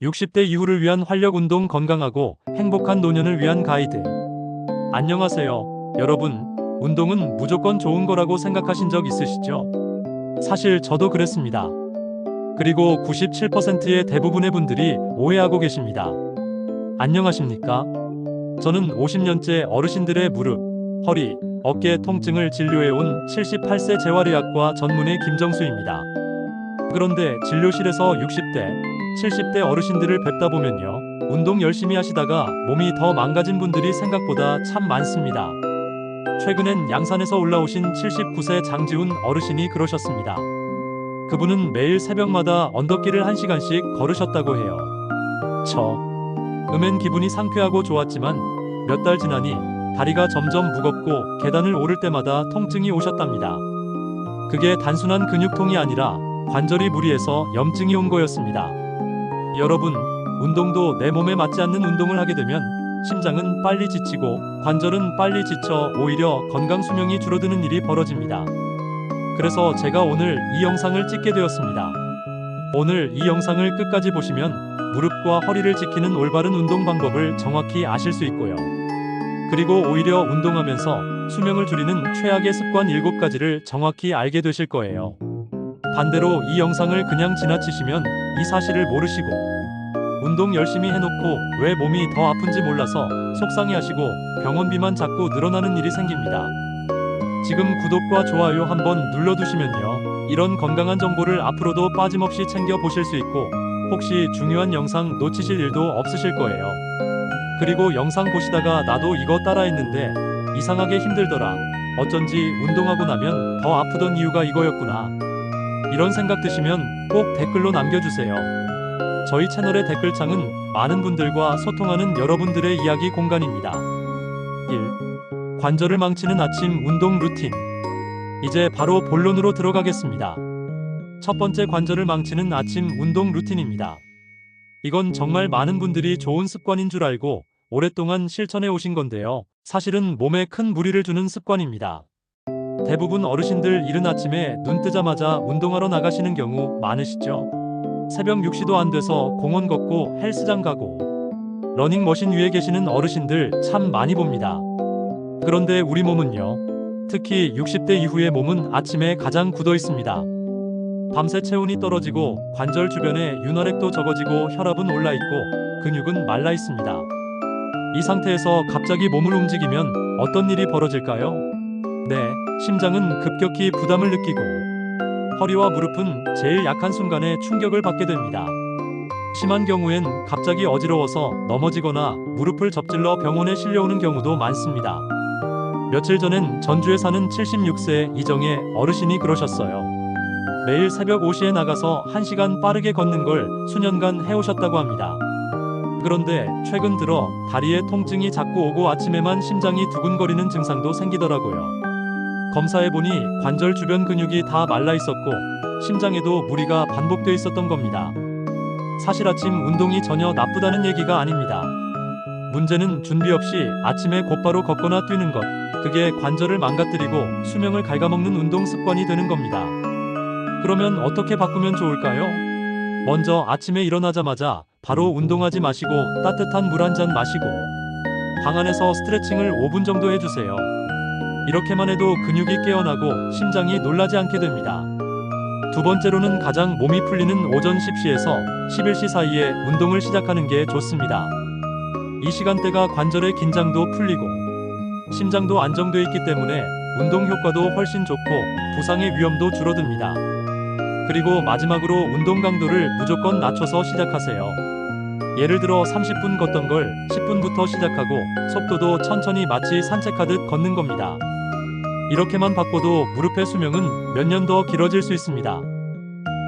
60대 이후를 위한 활력 운동 건강하고 행복한 노년을 위한 가이드. 안녕하세요. 여러분, 운동은 무조건 좋은 거라고 생각하신 적 있으시죠? 사실 저도 그랬습니다. 그리고 97%의 대부분의 분들이 오해하고 계십니다. 안녕하십니까? 저는 50년째 어르신들의 무릎, 허리, 어깨 통증을 진료해온 78세 재활의학과 전문의 김정수입니다. 그런데 진료실에서 60대, 70대 어르신들을 뵙다 보면요. 운동 열심히 하시다가 몸이 더 망가진 분들이 생각보다 참 많습니다. 최근엔 양산에서 올라오신 79세 장지훈 어르신이 그러셨습니다. 그분은 매일 새벽마다 언덕길을 1시간씩 걸으셨다고 해요. 처음엔 기분이 상쾌하고 좋았지만 몇 달 지나니 다리가 점점 무겁고 계단을 오를 때마다 통증이 오셨답니다. 그게 단순한 근육통이 아니라 관절이 무리해서 염증이 온 거였습니다. 여러분, 운동도 내 몸에 맞지 않는 운동을 하게 되면 심장은 빨리 지치고 관절은 빨리 지쳐 오히려 건강 수명이 줄어드는 일이 벌어집니다. 그래서 제가 오늘 이 영상을 찍게 되었습니다. 오늘 이 영상을 끝까지 보시면 무릎과 허리를 지키는 올바른 운동 방법을 정확히 아실 수 있고요. 그리고 오히려 운동하면서 수명을 줄이는 최악의 습관 7가지를 정확히 알게 되실 거예요. 반대로 이 영상을 그냥 지나치시면 이 사실을 모르시고 운동 열심히 해놓고 왜 몸이 더 아픈지 몰라서 속상해하시고 병원비만 자꾸 늘어나는 일이 생깁니다. 지금 구독과 좋아요 한번 눌러두시면요. 이런 건강한 정보를 앞으로도 빠짐없이 챙겨보실 수 있고 혹시 중요한 영상 놓치실 일도 없으실 거예요. 그리고 영상 보시다가 나도 이거 따라했는데 이상하게 힘들더라. 어쩐지 운동하고 나면 더 아프던 이유가 이거였구나. 이런 생각 드시면 꼭 댓글로 남겨주세요. 저희 채널의 댓글창은 많은 분들과 소통하는 여러분들의 이야기 공간입니다. 1. 관절을 망치는 아침 운동 루틴. 이제 바로 본론으로 들어가겠습니다. 첫 번째 관절을 망치는 아침 운동 루틴입니다. 이건 정말 많은 분들이 좋은 습관인 줄 알고 오랫동안 실천해 오신 건데요. 사실은 몸에 큰 무리를 주는 습관입니다. 대부분 어르신들 이른 아침에 눈 뜨자마자 운동하러 나가시는 경우 많으시죠? 새벽 6시도 안 돼서 공원 걷고 헬스장 가고 러닝머신 위에 계시는 어르신들 참 많이 봅니다. 그런데 우리 몸은요. 특히 60대 이후의 몸은 아침에 가장 굳어 있습니다. 밤새 체온이 떨어지고 관절 주변에 윤활액도 적어지고 혈압은 올라 있고 근육은 말라 있습니다. 이 상태에서 갑자기 몸을 움직이면 어떤 일이 벌어질까요? 네, 심장은 급격히 부담을 느끼고 허리와 무릎은 제일 약한 순간에 충격을 받게 됩니다. 심한 경우엔 갑자기 어지러워서 넘어지거나 무릎을 접질러 병원에 실려오는 경우도 많습니다. 며칠 전엔 전주에 사는 76세 이정의 어르신이 그러셨어요. 매일 새벽 5시에 나가서 1시간 빠르게 걷는 걸 수년간 해오셨다고 합니다. 그런데 최근 들어 다리에 통증이 자꾸 오고 아침에만 심장이 두근거리는 증상도 생기더라고요. 검사해보니 관절 주변 근육이 다 말라 있었고 심장에도 무리가 반복돼 있었던 겁니다. 사실 아침 운동이 전혀 나쁘다는 얘기가 아닙니다. 문제는 준비 없이 아침에 곧바로 걷거나 뛰는 것, 그게 관절을 망가뜨리고 수명을 갉아먹는 운동 습관이 되는 겁니다. 그러면 어떻게 바꾸면 좋을까요? 먼저 아침에 일어나자마자 바로 운동하지 마시고 따뜻한 물 한 잔 마시고 방 안에서 스트레칭을 5분 정도 해주세요. 이렇게만 해도 근육이 깨어나고 심장이 놀라지 않게 됩니다. 두 번째로는 가장 몸이 풀리는 오전 10시에서 11시 사이에 운동을 시작하는 게 좋습니다. 이 시간대가 관절의 긴장도 풀리고 심장도 안정돼 있기 때문에 운동 효과도 훨씬 좋고 부상의 위험도 줄어듭니다. 그리고 마지막으로 운동 강도를 무조건 낮춰서 시작하세요. 예를 들어 30분 걷던 걸 10분부터 시작하고 속도도 천천히 마치 산책하듯 걷는 겁니다. 이렇게만 바꿔도 무릎의 수명은 몇 년 더 길어질 수 있습니다.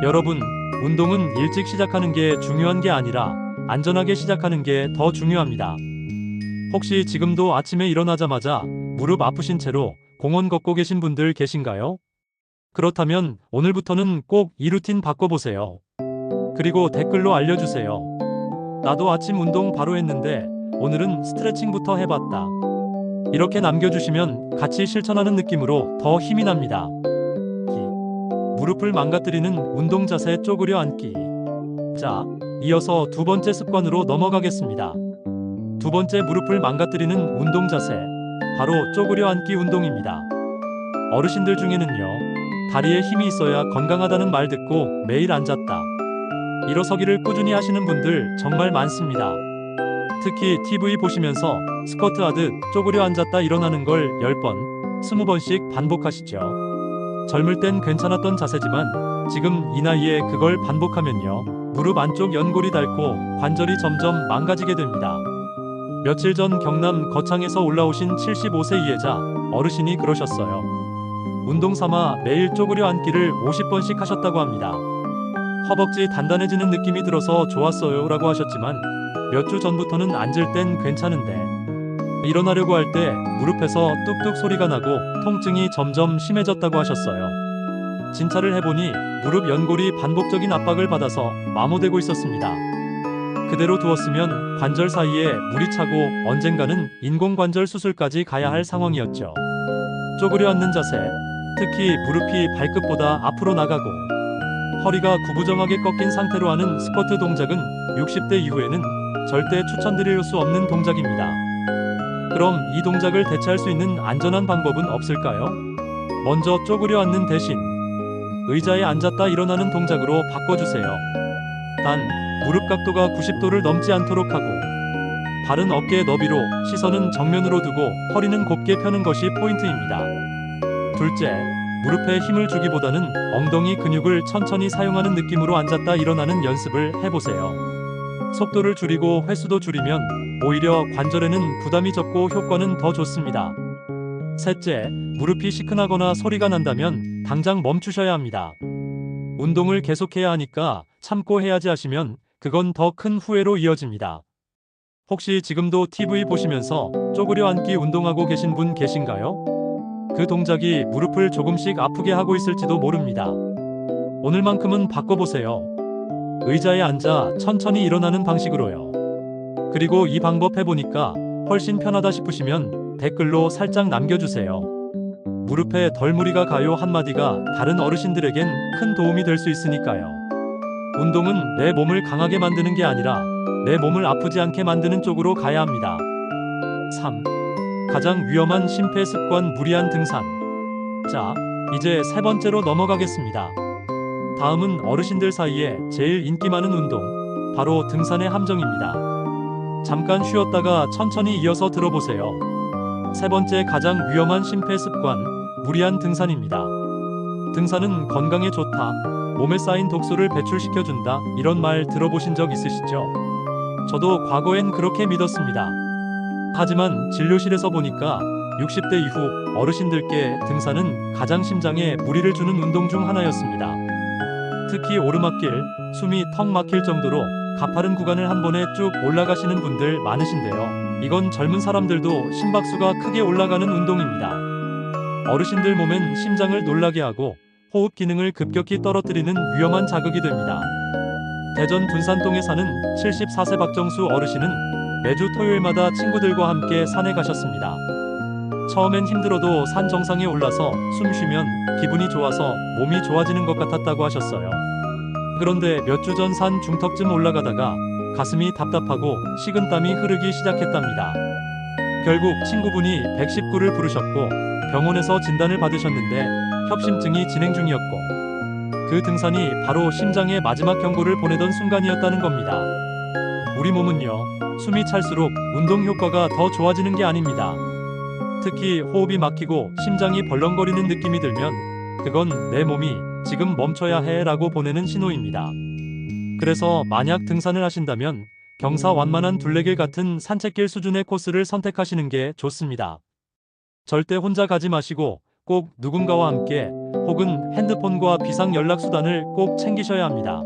여러분, 운동은 일찍 시작하는 게 중요한 게 아니라 안전하게 시작하는 게 더 중요합니다. 혹시 지금도 아침에 일어나자마자 무릎 아프신 채로 공원 걷고 계신 분들 계신가요? 그렇다면 오늘부터는 꼭 이 루틴 바꿔보세요. 그리고 댓글로 알려주세요. 나도 아침 운동 바로 했는데 오늘은 스트레칭부터 해봤다. 이렇게 남겨주시면 같이 실천하는 느낌으로 더 힘이 납니다. 무릎을 망가뜨리는 운동 자세 쪼그려 앉기. 자, 이어서 두 번째 습관으로 넘어가겠습니다. 두 번째 무릎을 망가뜨리는 운동 자세, 바로 쪼그려 앉기 운동입니다. 어르신들 중에는요, 다리에 힘이 있어야 건강하다는 말 듣고 매일 앉았다, 일어서기를 꾸준히 하시는 분들 정말 많습니다. 특히 TV 보시면서 스쿼트 하듯 쪼그려 앉았다 일어나는 걸 10번, 20번씩 반복하시죠. 젊을 땐 괜찮았던 자세지만 지금 이 나이에 그걸 반복하면요, 무릎 안쪽 연골이 닳고 관절이 점점 망가지게 됩니다. 며칠 전 경남 거창에서 올라오신 75세 이혜자 어르신이 그러셨어요. 운동 삼아 매일 쪼그려 앉기를 50번씩 하셨다고 합니다. 허벅지 단단해지는 느낌이 들어서 좋았어요 라고 하셨지만 몇 주 전부터는 앉을 땐 괜찮은데 일어나려고 할 때 무릎에서 뚝뚝 소리가 나고 통증이 점점 심해졌다고 하셨어요. 진찰을 해보니 무릎 연골이 반복적인 압박을 받아서 마모되고 있었습니다. 그대로 두었으면 관절 사이에 물이 차고 언젠가는 인공관절 수술까지 가야 할 상황이었죠. 쪼그려 앉는 자세, 특히 무릎이 발끝보다 앞으로 나가고 허리가 구부정하게 꺾인 상태로 하는 스쿼트 동작은 60대 이후에는 절대 추천드릴 수 없는 동작입니다. 그럼 이 동작을 대체할 수 있는 안전한 방법은 없을까요? 먼저 쪼그려 앉는 대신 의자에 앉았다 일어나는 동작으로 바꿔주세요. 단, 무릎 각도가 90도를 넘지 않도록 하고 발은 어깨 너비로, 시선은 정면으로 두고 허리는 곱게 펴는 것이 포인트입니다. 둘째, 무릎에 힘을 주기보다는 엉덩이 근육을 천천히 사용하는 느낌으로 앉았다 일어나는 연습을 해보세요. 속도를 줄이고 횟수도 줄이면 오히려 관절에는 부담이 적고 효과는 더 좋습니다. 셋째, 무릎이 시큰하거나 소리가 난다면 당장 멈추셔야 합니다. 운동을 계속해야 하니까 참고 해야지 하시면 그건 더 큰 후회로 이어집니다. 혹시 지금도 TV 보시면서 쪼그려 앉기 운동하고 계신 분 계신가요? 그 동작이 무릎을 조금씩 아프게 하고 있을지도 모릅니다. 오늘만큼은 바꿔보세요. 의자에 앉아 천천히 일어나는 방식으로요. 그리고 이 방법 해보니까 훨씬 편하다 싶으시면 댓글로 살짝 남겨주세요. 무릎에 덜 무리가 가요 한마디가 다른 어르신들에겐 큰 도움이 될 수 있으니까요. 운동은 내 몸을 강하게 만드는 게 아니라 내 몸을 아프지 않게 만드는 쪽으로 가야 합니다. 3. 가장 위험한 심폐습관 무리한 등산. 자, 이제 세 번째로 넘어가겠습니다. 다음은 어르신들 사이에 제일 인기 많은 운동, 바로 등산의 함정입니다. 잠깐 쉬었다가 천천히 이어서 들어보세요. 세 번째 가장 위험한 심폐습관, 무리한 등산입니다. 등산은 건강에 좋다, 몸에 쌓인 독소를 배출시켜준다, 이런 말 들어보신 적 있으시죠? 저도 과거엔 그렇게 믿었습니다. 하지만 진료실에서 보니까 60대 이후 어르신들께 등산은 가장 심장에 무리를 주는 운동 중 하나였습니다. 특히 오르막길, 숨이 턱 막힐 정도로 가파른 구간을 한 번에 쭉 올라가시는 분들 많으신데요. 이건 젊은 사람들도 심박수가 크게 올라가는 운동입니다. 어르신들 몸엔 심장을 놀라게 하고 호흡 기능을 급격히 떨어뜨리는 위험한 자극이 됩니다. 대전 둔산동에 사는 74세 박정수 어르신은 매주 토요일마다 친구들과 함께 산에 가셨습니다. 처음엔 힘들어도 산 정상에 올라서 숨 쉬면 기분이 좋아서 몸이 좋아지는 것 같았다고 하셨어요. 그런데 몇 주 전 산 중턱쯤 올라가다가 가슴이 답답하고 식은땀이 흐르기 시작했답니다. 결국 친구분이 119를 부르셨고 병원에서 진단을 받으셨는데 협심증이 진행 중이었고 그 등산이 바로 심장의 마지막 경고를 보내던 순간이었다는 겁니다. 우리 몸은요, 숨이 찰수록 운동 효과가 더 좋아지는 게 아닙니다. 특히 호흡이 막히고 심장이 벌렁거리는 느낌이 들면 그건 내 몸이 지금 멈춰야 해 라고 보내는 신호입니다. 그래서 만약 등산을 하신다면 경사완만한 둘레길 같은 산책길 수준의 코스를 선택하시는 게 좋습니다. 절대 혼자 가지 마시고 꼭 누군가와 함께 혹은 핸드폰과 비상 연락수단을 꼭 챙기셔야 합니다.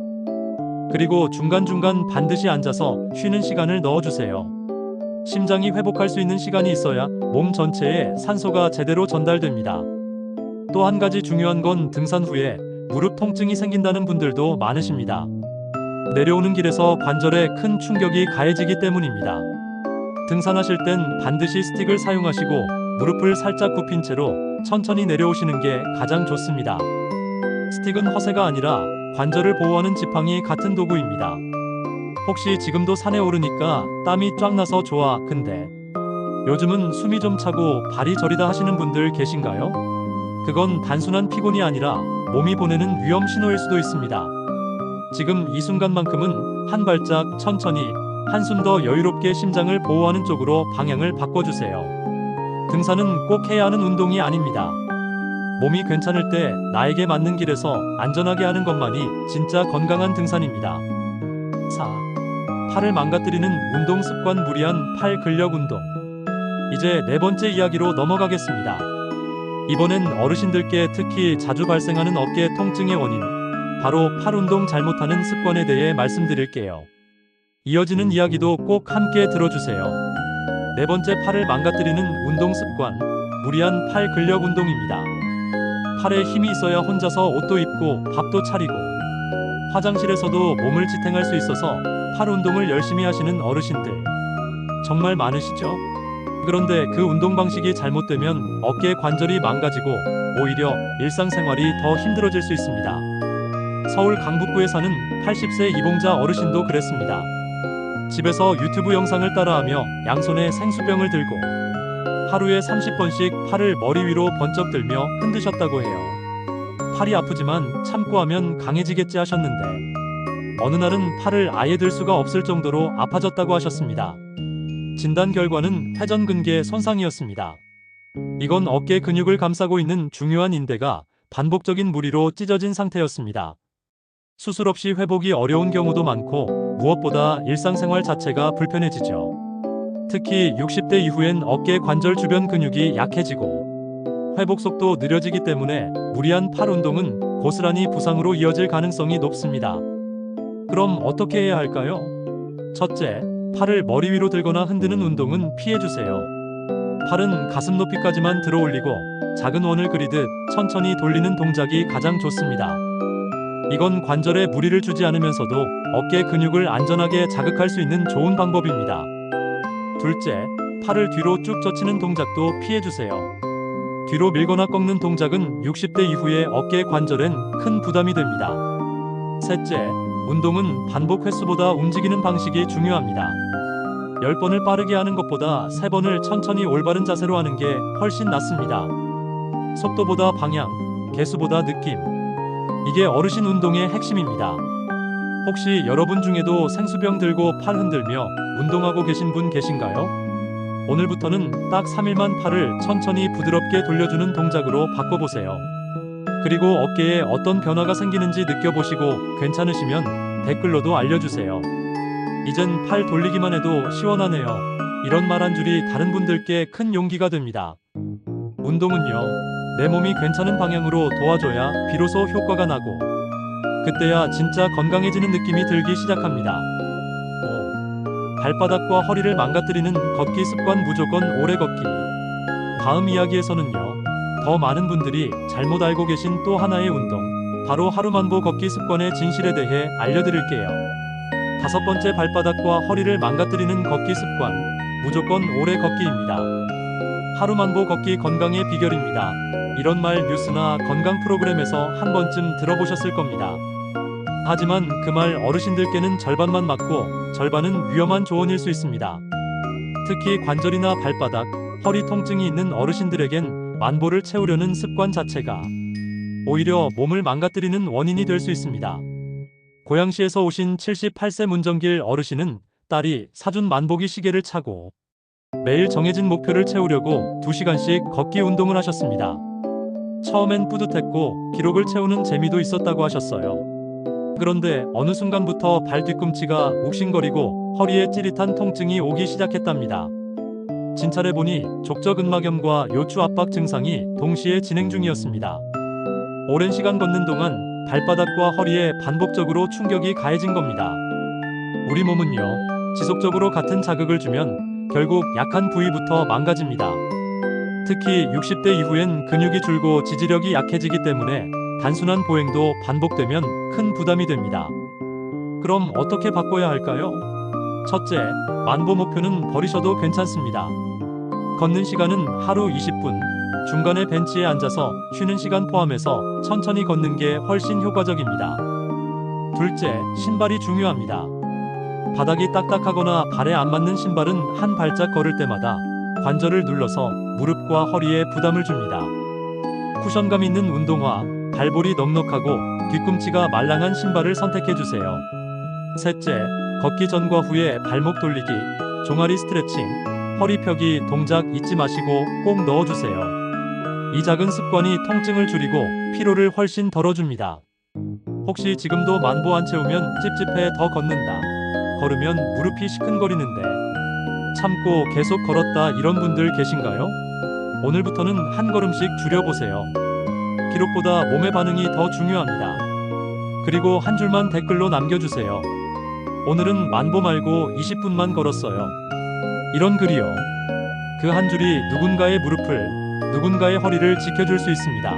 그리고 중간중간 반드시 앉아서 쉬는 시간을 넣어주세요. 심장이 회복할 수 있는 시간이 있어야 몸 전체에 산소가 제대로 전달됩니다. 또 한 가지 중요한 건 등산 후에 무릎 통증이 생긴다는 분들도 많으십니다. 내려오는 길에서 관절에 큰 충격이 가해지기 때문입니다. 등산하실 땐 반드시 스틱을 사용하시고 무릎을 살짝 굽힌 채로 천천히 내려오시는 게 가장 좋습니다. 스틱은 허세가 아니라 관절을 보호하는 지팡이 같은 도구입니다. 혹시 지금도 산에 오르니까 땀이 쫙 나서 좋아. 근데 요즘은 숨이 좀 차고 발이 저리다 하시는 분들 계신가요? 그건 단순한 피곤이 아니라 몸이 보내는 위험 신호일 수도 있습니다. 지금 이 순간만큼은 한 발짝 천천히, 한숨 더 여유롭게 심장을 보호하는 쪽으로 방향을 바꿔주세요. 등산은 꼭 해야 하는 운동이 아닙니다. 몸이 괜찮을 때 나에게 맞는 길에서 안전하게 하는 것만이 진짜 건강한 등산입니다. 4. 팔을 망가뜨리는 운동 습관, 무리한 팔 근력 운동. 이제 네 번째 이야기로 넘어가겠습니다. 이번엔 어르신들께 특히 자주 발생하는 어깨 통증의 원인, 바로 팔 운동 잘못하는 습관에 대해 말씀드릴게요. 이어지는 이야기도 꼭 함께 들어주세요. 네 번째, 팔을 망가뜨리는 운동 습관, 무리한 팔 근력 운동입니다. 팔에 힘이 있어야 혼자서 옷도 입고 밥도 차리고 화장실에서도 몸을 지탱할 수 있어서 팔 운동을 열심히 하시는 어르신들 정말 많으시죠? 그런데 그 운동 방식이 잘못되면 어깨 관절이 망가지고 오히려 일상생활이 더 힘들어질 수 있습니다. 서울 강북구에 사는 80세 이봉자 어르신도 그랬습니다. 집에서 유튜브 영상을 따라하며 양손에 생수병을 들고 하루에 30번씩 팔을 머리 위로 번쩍 들며 흔드셨다고 해요. 팔이 아프지만 참고 하면 강해지겠지 하셨는데 어느 날은 팔을 아예 들 수가 없을 정도로 아파졌다고 하셨습니다. 진단 결과는 회전근개 손상이었습니다. 이건 어깨 근육을 감싸고 있는 중요한 인대가 반복적인 무리로 찢어진 상태였습니다. 수술 없이 회복이 어려운 경우도 많고 무엇보다 일상생활 자체가 불편해지죠. 특히 60대 이후엔 어깨 관절 주변 근육이 약해지고 회복 속도 느려지기 때문에 무리한 팔 운동은 고스란히 부상으로 이어질 가능성이 높습니다. 그럼 어떻게 해야 할까요? 첫째, 팔을 머리 위로 들거나 흔드는 운동은 피해주세요. 팔은 가슴 높이까지만 들어 올리고 작은 원을 그리듯 천천히 돌리는 동작이 가장 좋습니다. 이건 관절에 무리를 주지 않으면서도 어깨 근육을 안전하게 자극할 수 있는 좋은 방법입니다. 둘째, 팔을 뒤로 쭉 젖히는 동작도 피해주세요. 뒤로 밀거나 꺾는 동작은 60대 이후에 어깨 관절엔 큰 부담이 됩니다. 셋째, 운동은 반복 횟수보다 움직이는 방식이 중요합니다. 10번을 빠르게 하는 것보다 3번을 천천히 올바른 자세로 하는 게 훨씬 낫습니다. 속도보다 방향, 개수보다 느낌. 이게 어르신 운동의 핵심입니다. 혹시 여러분 중에도 생수병 들고 팔 흔들며 운동하고 계신 분 계신가요? 오늘부터는 딱 3일만 팔을 천천히 부드럽게 돌려주는 동작으로 바꿔보세요. 그리고 어깨에 어떤 변화가 생기는지 느껴보시고 괜찮으시면 댓글로도 알려주세요. 이젠 팔 돌리기만 해도 시원하네요. 이런 말 한 줄이 다른 분들께 큰 용기가 됩니다. 운동은요, 내 몸이 괜찮은 방향으로 도와줘야 비로소 효과가 나고 그때야 진짜 건강해지는 느낌이 들기 시작합니다. 5. 발바닥과 허리를 망가뜨리는 걷기 습관, 무조건 오래 걷기. 다음 이야기에서는요, 더 많은 분들이 잘못 알고 계신 또 하나의 운동, 바로 하루만보 걷기 습관의 진실에 대해 알려드릴게요. 5번째, 발바닥과 허리를 망가뜨리는 걷기 습관, 무조건 오래 걷기입니다. 하루만보 걷기 건강의 비결입니다. 이런 말 뉴스나 건강 프로그램에서 한 번쯤 들어보셨을 겁니다. 하지만 그 말 어르신들께는 절반만 맞고 절반은 위험한 조언일 수 있습니다. 특히 관절이나 발바닥, 허리 통증이 있는 어르신들에겐 만보를 채우려는 습관 자체가 오히려 몸을 망가뜨리는 원인이 될 수 있습니다. 고양시에서 오신 78세 문정길 어르신은 딸이 사준 만보기 시계를 차고 매일 정해진 목표를 채우려고 2시간씩 걷기 운동을 하셨습니다. 처음엔 뿌듯했고 기록을 채우는 재미도 있었다고 하셨어요. 그런데 어느 순간부터 발 뒤꿈치가 욱신거리고 허리에 찌릿한 통증이 오기 시작했답니다. 진찰해보니 족저근막염과 요추 압박 증상이 동시에 진행 중이었습니다. 오랜 시간 걷는 동안 발바닥과 허리에 반복적으로 충격이 가해진 겁니다. 우리 몸은요, 지속적으로 같은 자극을 주면 결국 약한 부위부터 망가집니다. 특히 60대 이후엔 근육이 줄고 지지력이 약해지기 때문에 단순한 보행도 반복되면 큰 부담이 됩니다. 그럼 어떻게 바꿔야 할까요? 첫째, 만보 목표는 버리셔도 괜찮습니다. 걷는 시간은 하루 20분, 중간에 벤치에 앉아서 쉬는 시간 포함해서 천천히 걷는 게 훨씬 효과적입니다. 둘째, 신발이 중요합니다. 바닥이 딱딱하거나 발에 안 맞는 신발은 한 발짝 걸을 때마다 관절을 눌러서 무릎과 허리에 부담을 줍니다. 쿠션감 있는 운동화, 발볼이 넉넉하고 뒤꿈치가 말랑한 신발을 선택해주세요. 셋째, 걷기 전과 후에 발목 돌리기, 종아리 스트레칭, 허리 펴기 동작 잊지 마시고 꼭 넣어주세요. 이 작은 습관이 통증을 줄이고 피로를 훨씬 덜어줍니다. 혹시 지금도 만보 안 채우면 찝찝해 더 걷는다. 걸으면 무릎이 시큰거리는데 참고 계속 걸었다 이런 분들 계신가요? 오늘부터는 한 걸음씩 줄여보세요. 기록보다 몸의 반응이 더 중요합니다. 그리고 한 줄만 댓글로 남겨주세요. 오늘은 만보 말고 20분만 걸었어요. 이런 글이요. 그 한 줄이 누군가의 무릎을, 누군가의 허리를 지켜줄 수 있습니다.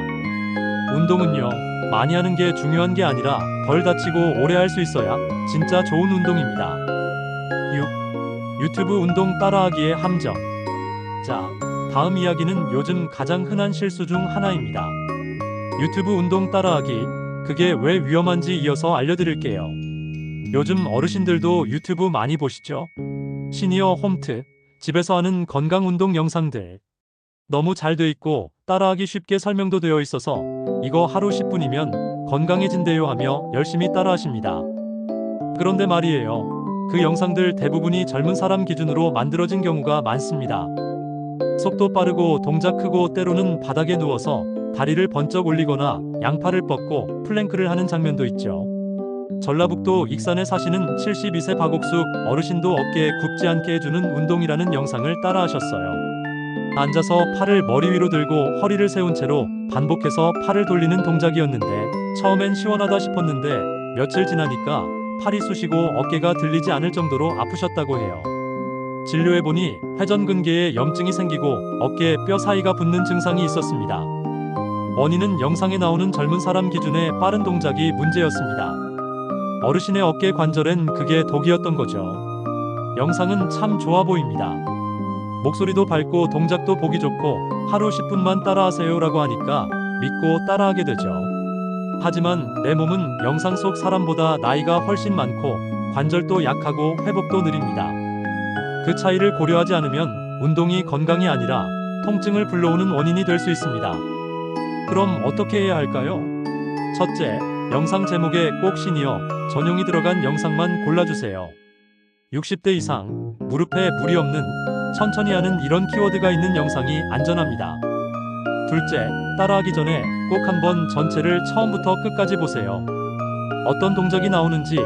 운동은요, 많이 하는 게 중요한 게 아니라 덜 다치고 오래 할 수 있어야 진짜 좋은 운동입니다. 6. 유튜브 운동 따라하기의 함정. 자, 다음 이야기는 요즘 가장 흔한 실수 중 하나입니다. 유튜브 운동 따라하기, 그게 왜 위험한지 이어서 알려드릴게요. 요즘 어르신들도 유튜브 많이 보시죠? 시니어 홈트, 집에서 하는 건강 운동 영상들. 너무 잘 돼 있고 따라하기 쉽게 설명도 되어 있어서 이거 하루 10분이면 건강해진대요 하며 열심히 따라하십니다. 그런데 말이에요. 그 영상들 대부분이 젊은 사람 기준으로 만들어진 경우가 많습니다. 속도 빠르고 동작 크고 때로는 바닥에 누워서 다리를 번쩍 올리거나 양팔을 뻗고 플랭크를 하는 장면도 있죠. 전라북도 익산에 사시는 72세 박옥숙 어르신도 어깨에 굽지 않게 해주는 운동이라는 영상을 따라하셨어요. 앉아서 팔을 머리 위로 들고 허리를 세운 채로 반복해서 팔을 돌리는 동작이었는데 처음엔 시원하다 싶었는데 며칠 지나니까 팔이 쑤시고 어깨가 들리지 않을 정도로 아프셨다고 해요. 진료해보니 회전근개에 염증이 생기고 어깨에 뼈 사이가 붓는 증상이 있었습니다. 원인은 영상에 나오는 젊은 사람 기준의 빠른 동작이 문제였습니다. 어르신의 어깨 관절엔 그게 독이었던 거죠. 영상은 참 좋아 보입니다. 목소리도 밝고 동작도 보기 좋고 하루 10분만 따라하세요 라고 하니까 믿고 따라하게 되죠. 하지만 내 몸은 영상 속 사람보다 나이가 훨씬 많고 관절도 약하고 회복도 느립니다. 그 차이를 고려하지 않으면 운동이 건강이 아니라 통증을 불러오는 원인이 될 수 있습니다. 그럼 어떻게 해야 할까요? 첫째, 영상 제목에 꼭 시니어 전용이 들어간 영상만 골라주세요. 60대 이상, 무릎에 무리 없는, 천천히 하는 이런 키워드가 있는 영상이 안전합니다. 둘째, 따라하기 전에 꼭 한번 전체를 처음부터 끝까지 보세요. 어떤 동작이 나오는지,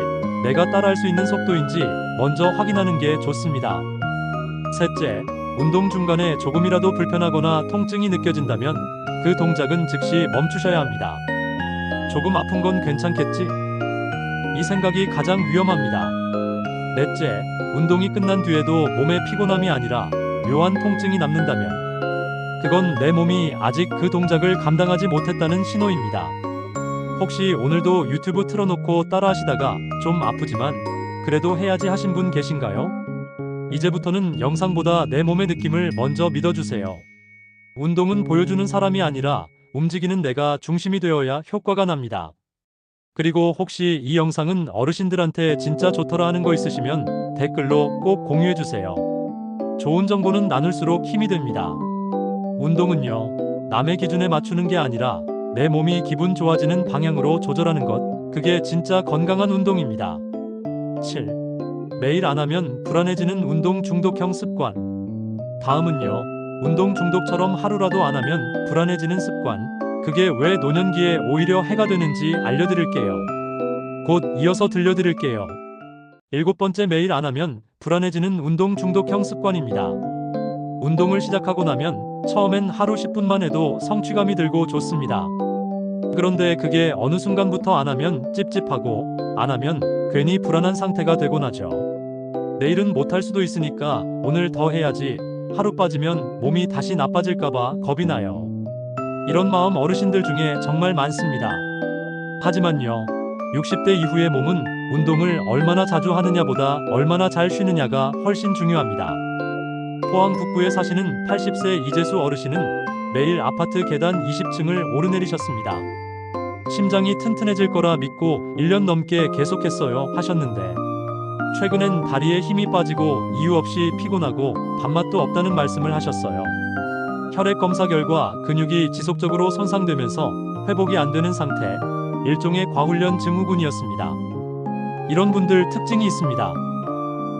내가 따라할 수 있는 속도인지 먼저 확인하는 게 좋습니다. 셋째, 운동 중간에 조금이라도 불편하거나 통증이 느껴진다면 그 동작은 즉시 멈추셔야 합니다. 조금 아픈 건 괜찮겠지? 이 생각이 가장 위험합니다. 넷째, 운동이 끝난 뒤에도 몸에 피곤함이 아니라 묘한 통증이 남는다면 그건 내 몸이 아직 그 동작을 감당하지 못했다는 신호입니다. 혹시 오늘도 유튜브 틀어놓고 따라하시다가 좀 아프지만 그래도 해야지 하신 분 계신가요? 이제부터는 영상보다 내 몸의 느낌을 먼저 믿어주세요. 운동은 보여주는 사람이 아니라 움직이는 내가 중심이 되어야 효과가 납니다. 그리고 혹시 이 영상은 어르신들한테 진짜 좋더라 하는 거 있으시면 댓글로 꼭 공유해주세요. 좋은 정보는 나눌수록 힘이 됩니다. 운동은요, 남의 기준에 맞추는 게 아니라 내 몸이 기분 좋아지는 방향으로 조절하는 것, 그게 진짜 건강한 운동입니다. 7. 매일 안 하면 불안해지는 운동 중독형 습관. 다음은요, 운동 중독처럼 하루라도 안 하면 불안해지는 습관, 그게 왜 노년기에 오히려 해가 되는지 알려드릴게요. 곧 이어서 들려드릴게요. 7번째, 매일 안 하면 불안해지는 운동 중독형 습관입니다. 운동을 시작하고 나면 처음엔 하루 10분만 해도 성취감이 들고 좋습니다. 그런데 그게 어느 순간부터 안 하면 찝찝하고 안 하면 괜히 불안한 상태가 되곤 하죠. 내일은 못할 수도 있으니까 오늘 더 해야지, 하루 빠지면 몸이 다시 나빠질까봐 겁이 나요. 이런 마음 어르신들 중에 정말 많습니다. 하지만요, 60대 이후의 몸은 운동을 얼마나 자주 하느냐보다 얼마나 잘 쉬느냐가 훨씬 중요합니다. 포항 북구에 사시는 80세 이재수 어르신은 매일 아파트 계단 20층을 오르내리셨습니다. 심장이 튼튼해질 거라 믿고 1년 넘게 계속했어요 하셨는데 최근엔 다리에 힘이 빠지고 이유 없이 피곤하고 밥맛도 없다는 말씀을 하셨어요. 혈액 검사 결과 근육이 지속적으로 손상되면서 회복이 안 되는 상태, 일종의 과훈련 증후군이었습니다. 이런 분들 특징이 있습니다.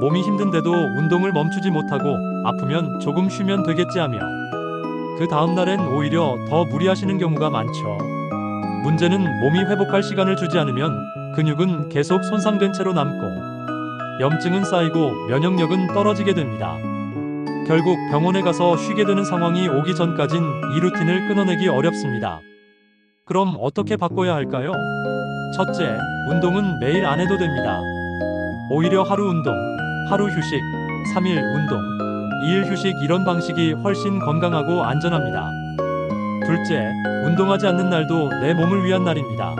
몸이 힘든데도 운동을 멈추지 못하고 아프면 조금 쉬면 되겠지 하며 그 다음날엔 오히려 더 무리하시는 경우가 많죠. 문제는 몸이 회복할 시간을 주지 않으면 근육은 계속 손상된 채로 남고 염증은 쌓이고 면역력은 떨어지게 됩니다. 결국 병원에 가서 쉬게 되는 상황이 오기 전까진 이 루틴을 끊어내기 어렵습니다. 그럼 어떻게 바꿔야 할까요? 첫째, 운동은 매일 안 해도 됩니다. 오히려 하루 운동, 하루 휴식, 3일 운동, 2일 휴식 이런 방식이 훨씬 건강하고 안전합니다. 둘째, 운동하지 않는 날도 내 몸을 위한 날입니다.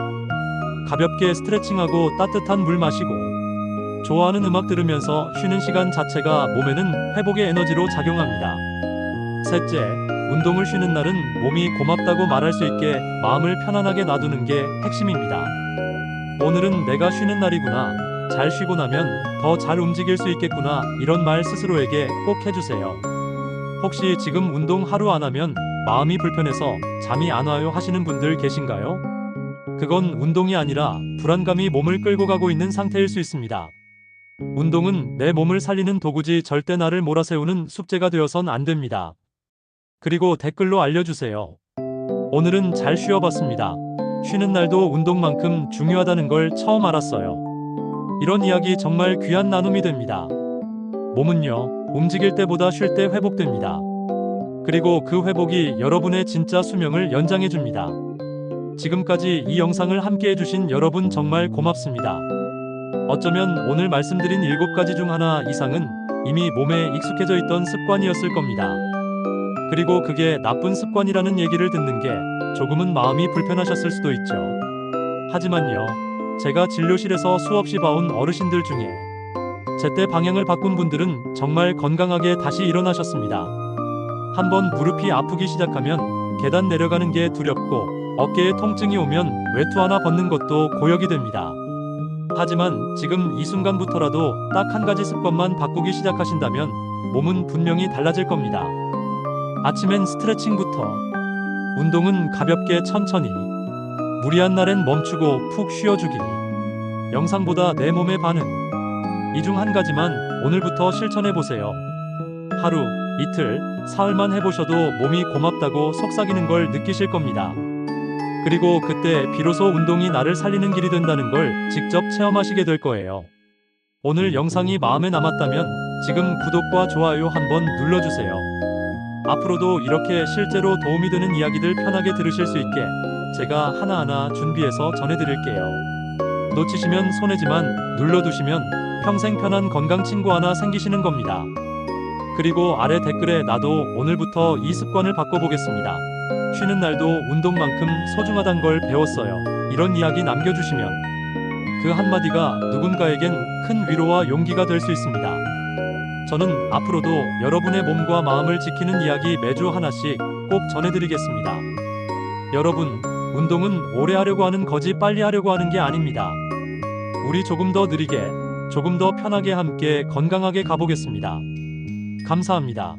가볍게 스트레칭하고 따뜻한 물 마시고 좋아하는 음악 들으면서 쉬는 시간 자체가 몸에는 회복의 에너지로 작용합니다. 셋째, 운동을 쉬는 날은 몸이 고맙다고 말할 수 있게 마음을 편안하게 놔두는 게 핵심입니다. 오늘은 내가 쉬는 날이구나. 잘 쉬고 나면 더 잘 움직일 수 있겠구나. 이런 말 스스로에게 꼭 해주세요. 혹시 지금 운동 하루 안 하면 마음이 불편해서 잠이 안 와요 하시는 분들 계신가요? 그건 운동이 아니라 불안감이 몸을 끌고 가고 있는 상태일 수 있습니다. 운동은 내 몸을 살리는 도구지 절대 나를 몰아세우는 숙제가 되어선 안 됩니다. 그리고 댓글로 알려주세요. 오늘은 잘 쉬어봤습니다. 쉬는 날도 운동만큼 중요하다는 걸 처음 알았어요. 이런 이야기 정말 귀한 나눔이 됩니다. 몸은요, 움직일 때보다 쉴 때 회복됩니다. 그리고 그 회복이 여러분의 진짜 수명을 연장해줍니다. 지금까지 이 영상을 함께 해주신 여러분 정말 고맙습니다. 어쩌면 오늘 말씀드린 7가지 중 하나 이상은 이미 몸에 익숙해져 있던 습관이었을 겁니다. 그리고 그게 나쁜 습관이라는 얘기를 듣는 게 조금은 마음이 불편하셨을 수도 있죠. 하지만요, 제가 진료실에서 수없이 봐온 어르신들 중에 제때 방향을 바꾼 분들은 정말 건강하게 다시 일어나셨습니다. 한번 무릎이 아프기 시작하면 계단 내려가는 게 두렵고 어깨에 통증이 오면 외투 하나 벗는 것도 고역이 됩니다. 하지만 지금 이 순간부터라도 딱 한 가지 습관만 바꾸기 시작하신다면 몸은 분명히 달라질 겁니다. 아침엔 스트레칭부터, 운동은 가볍게 천천히, 무리한 날엔 멈추고 푹 쉬어주기, 영상보다 내 몸의 반응, 이 중 한 가지만 오늘부터 실천해보세요. 하루, 이틀, 사흘만 해보셔도 몸이 고맙다고 속삭이는 걸 느끼실 겁니다. 그리고 그때 비로소 운동이 나를 살리는 길이 된다는 걸 직접 체험하시게 될 거예요. 오늘 영상이 마음에 남았다면 지금 구독과 좋아요 한번 눌러주세요. 앞으로도 이렇게 실제로 도움이 되는 이야기들 편하게 들으실 수 있게 제가 하나하나 준비해서 전해드릴게요. 놓치시면 손해지만 눌러두시면 평생 편한 건강 친구 하나 생기시는 겁니다. 그리고 아래 댓글에 나도 오늘부터 이 습관을 바꿔보겠습니다. 쉬는 날도 운동만큼 소중하단 걸 배웠어요. 이런 이야기 남겨주시면 그 한마디가 누군가에겐 큰 위로와 용기가 될 수 있습니다. 저는 앞으로도 여러분의 몸과 마음을 지키는 이야기 매주 하나씩 꼭 전해드리겠습니다. 여러분, 운동은 오래 하려고 하는 거지 빨리 하려고 하는 게 아닙니다. 우리 조금 더 느리게, 조금 더 편하게 함께 건강하게 가보겠습니다. 감사합니다.